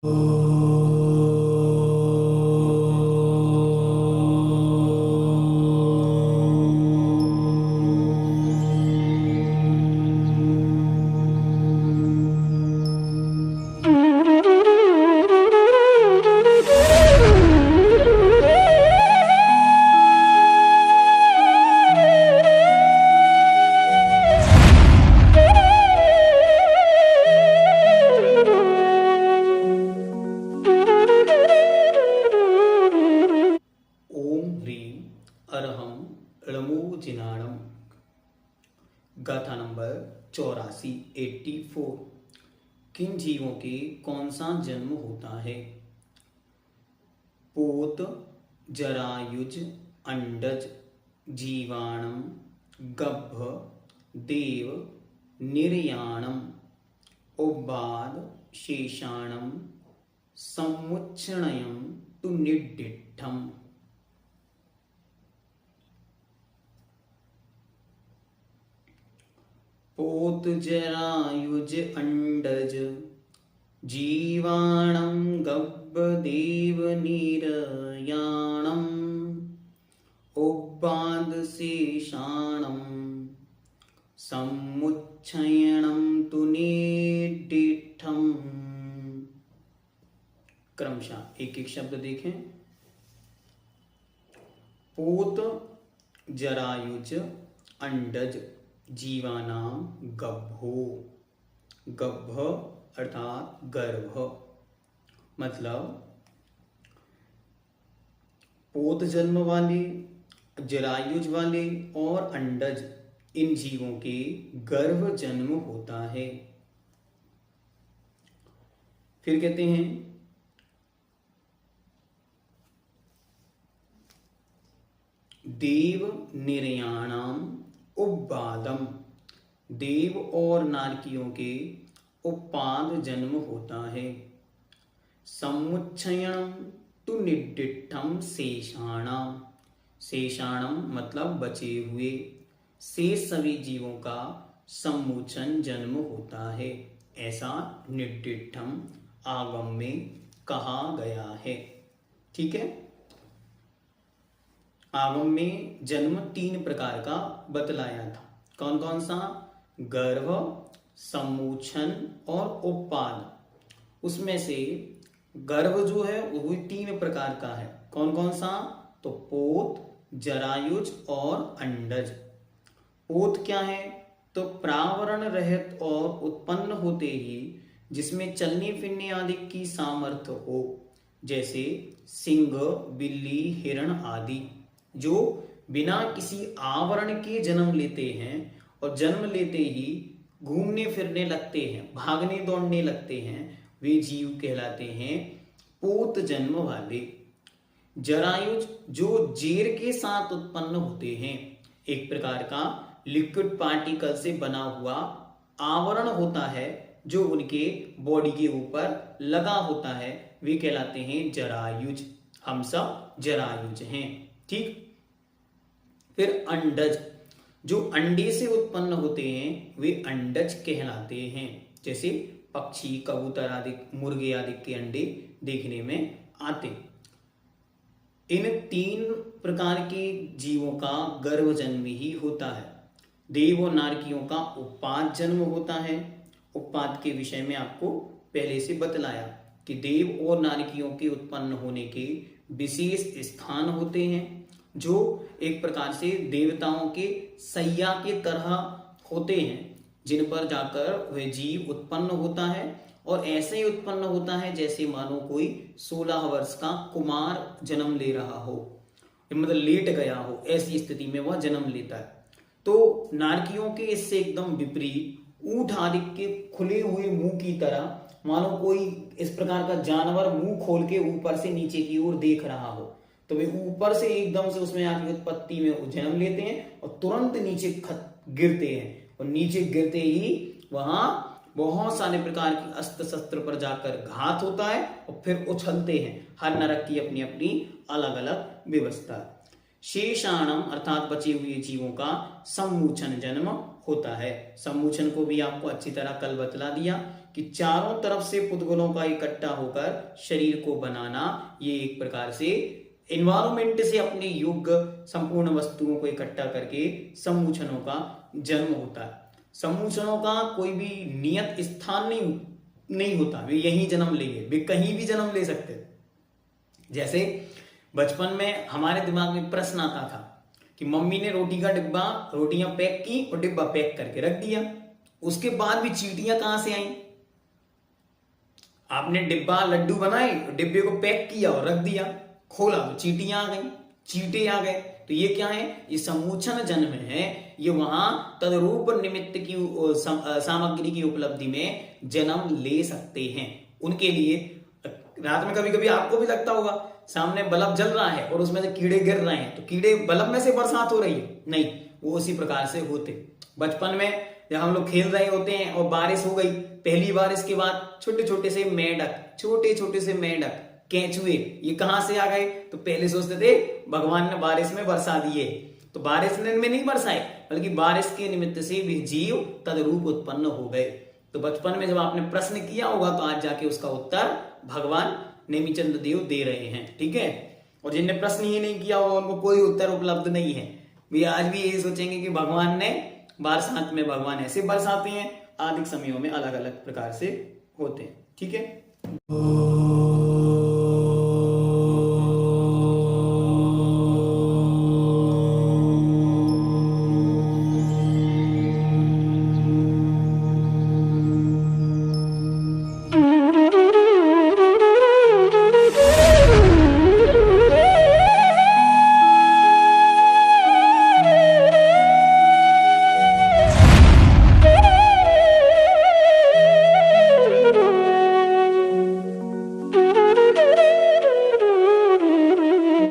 ओम ह्रीं अरहम ळमोजिनाणम। गाथा नंबर 84 84। किन जीवों के कौन सा जन्म होता है? पोत, जरायुज, अंडज, जीवाणम, गभ्भ, देव, निर्याणम, उब्बाद, शेषाणम, समुच्चयनम टू निड्डिठम। पोत, जरायुज, अंडज, जीवाणं, गभ्भ, देव, निर्याणं, उब्बाद, शेषाणं, समुच्चयनं तु निड्डिठम्। क्रमशः एक एक शब्द देखें। पोत, जरायुज, अंडज, जीवानाम, गभ्भो। गभ्भ अर्थात गर्भ, मतलब पोत जन्म वाले, जरायुज वाले और अंडज, इन जीवों के गर्भ जन्म होता है। फिर कहते हैं देव निर्याणाम उब्बादम। देव और नारकियों के उप्पाद जन्म होता है। समुच्चयनम टू निड्डिठम शेषाणम। शेषाणम मतलब बचे हुए, शेष सभी जीवों का सम्मोचन जन्म होता है, ऐसा निड्डिठम आगम में कहा गया है। ठीक है। आगम में जन्म 3 प्रकार का बतलाया था। कौन कौन सा? गर्भ, सम्मोचन और उप्पाद। उसमें से गर्भ जो है वो 3 प्रकार का है। कौन कौन सा? तो पोत, जरायुज और अंडज। पोत क्या है? तो प्रावरण रहित और उत्पन्न होते ही जिसमें चलने फिरने आदि की सामर्थ्य हो, जैसे सिंह, बिल्ली, हिरण आदि, जो बिना किसी आवरण के जन्म लेते हैं और जन्म लेते ही घूमने फिरने लगते हैं, भागने दौड़ने लगते हैं, वे जीव कहलाते हैं पोत जन्म वाले। जरायुज जो जेर के साथ उत्पन्न होते हैं, एक प्रकार का लिक्विड पार्टिकल से बना हुआ आवरण होता है जो उनके बॉडी के ऊपर लगा होता है, वे कहलाते हैं जरायुज। हम सब जरायुज हैं। ठीक। फिर अंडज जो अंडे से उत्पन्न होते हैं, वे अंडज कहलाते हैं। जैसे पक्षी, कबूतर आदि, मुर्गे आदि के अंडे देखने में आते। इन 3 प्रकार के जीवों का गर्भ जन्म ही होता है। देव और नारकियों का उप्पाद जन्म होता है। उप्पाद के विषय में आपको पहले से बतलाया कि देव और नारकियों के उत्पन्न होने के विशेष स्थान होते हैं, जो एक प्रकार से देवताओं के सैया के तरह होते हैं, जिन पर जाकर वह जीव उत्पन्न होता है। और ऐसे ही उत्पन्न होता है जैसे मानो कोई 16 वर्ष का कुमार जन्म ले रहा हो, मतलब लेट गया हो, ऐसी स्थिति में वह जन्म लेता है। तो नारकियों के इससे एकदम विपरीत ऊंट आदि के खुले हुए मुंह की तरह, मानो कोई इस प्रकार का जानवर मुंह खोल के ऊपर से नीचे की ओर देख रहा हो, तो वे ऊपर से एकदम से उसमें आके उत्पत्ति में जन्म लेते हैं और तुरंत नीचे गिरते हैं, और नीचे गिरते ही वहां बहुत सारे प्रकार की अस्त्र शस्त्र पर जाकर घात होता है और फिर उछलते हैं। हर नरक की अपनी अपनी अलग अलग व्यवस्था। शेषाणम अर्थात बचे हुए जीवों का सम्मोचन जन्म होता है। सम्मोचन को भी आपको अच्छी तरह कल बतला दिया कि चारों तरफ से पुद्गलों का इकट्ठा होकर शरीर को बनाना, ये एक प्रकार से एनवायरमेंट से अपने योग्य संपूर्ण वस्तुओं को इकट्ठा करके समूचनों का जन्म होता है। समूचनों का कोई भी नियत स्थान नहीं होता, वे यहीं जन्म लेंगे, वे कहीं भी जन्म ले सकते। जैसे बचपन में हमारे दिमाग में प्रश्न आता था कि मम्मी ने रोटियां पैक की और डिब्बा पैक करके रख दिया, उसके बाद भी चींटियां कहां से आई? आपने डिब्बा लड्डू बनाए, डिब्बे को पैक किया और रख दिया, खोला तो चींटियां आ गई, चींटे आ गए। तो ये क्या है? ये समूचन जन्म है। ये वहां तदरूप निमित्त की सामग्री की उपलब्धि में जन्म ले सकते हैं। उनके लिए रात में कभी कभी आपको भी लगता होगा सामने बल्ब जल रहा है और उसमें से कीड़े गिर रहे हैं, तो कीड़े बल्ब में से बरसात हो रही है? नहीं, वो उसी प्रकार से होते। बचपन में जब हम लोग खेल रहे होते हैं और बारिश हो गई, पहली बारिश के बाद छोटे छोटे से मेंढक, केंचुए, ये कहां से आ गए? तो पहले सोचते थे भगवान ने बारिश में बरसा दिए, तो बारिश में नहीं बरसाए, बल्कि बारिश के निमित्त से भी जीव तदरूप उत्पन्न हो गए। तो बचपन में जब आपने प्रश्न किया होगा तो आज जाके उसका उत्तर भगवान नेमिचंद देव दे रहे हैं, ठीक है। और जिनने प्रश्न ही नहीं किया होगा उनको कोई उत्तर उपलब्ध नहीं है, वे आज भी यही सोचेंगे कि भगवान ने बरसात में भगवान ऐसे बरसाते हैं, आदि समयों में अलग अलग प्रकार से होते हैं, ठीक है।